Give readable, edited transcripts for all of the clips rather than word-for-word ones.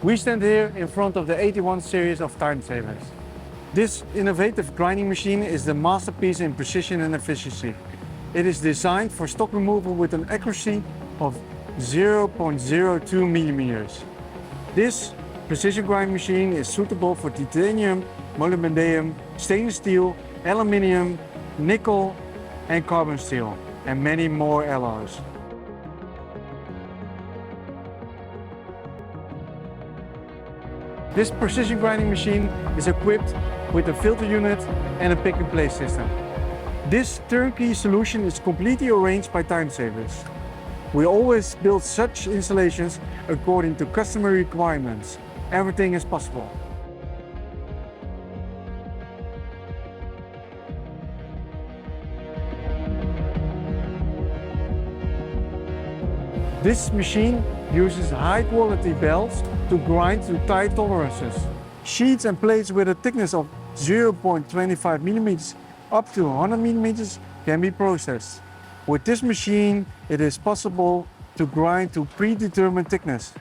We stand here in front of the 81 series of Timesavers. This innovative grinding machine is the masterpiece in precision and efficiency. It is designed for stock removal with an accuracy of 0.02 millimeters. This precision grinding machine is suitable for titanium, molybdenum, stainless steel, aluminium, nickel and carbon steel, and many more alloys. This precision grinding machine is equipped with a filter unit and a pick-and-place system. This turnkey solution is completely arranged by Timesavers. We always build such installations according to customer requirements. Everything is possible. This machine uses high-quality belts to grind to tight tolerances. Sheets and plates with a thickness of 0.25 millimeters up to 100 millimeters can be processed. With this machine, it is possible to grind to predetermined thickness.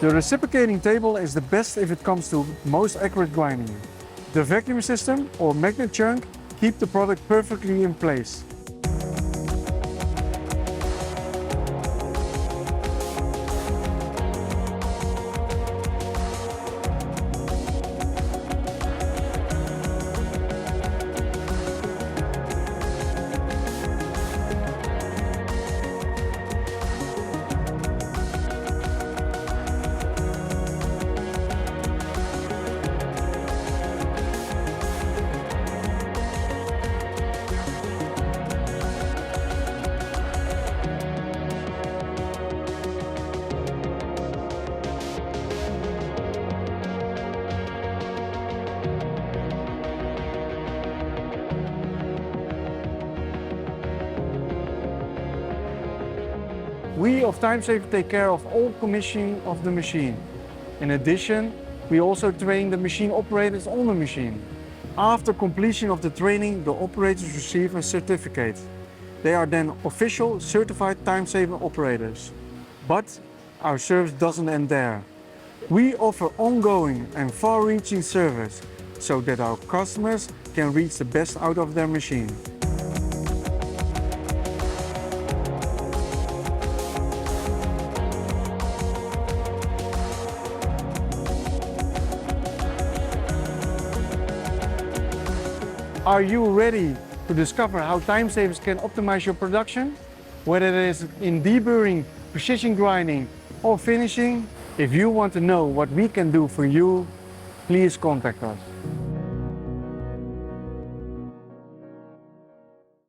The reciprocating table is the best if it comes to most accurate grinding. The vacuum system or magnet chunk keep the product perfectly in place. We of Timesavers take care of all commissioning of the machine. In addition, we also train the machine operators on the machine. After completion of the training, the operators receive a certificate. They are then official certified Timesaver operators. But our service doesn't end there. We offer ongoing and far-reaching service so that our customers can reach the best out of their machine. Are you ready to discover how Timesavers can optimize your production? Whether it is in deburring, precision grinding or finishing? If you want to know what we can do for you, please contact us.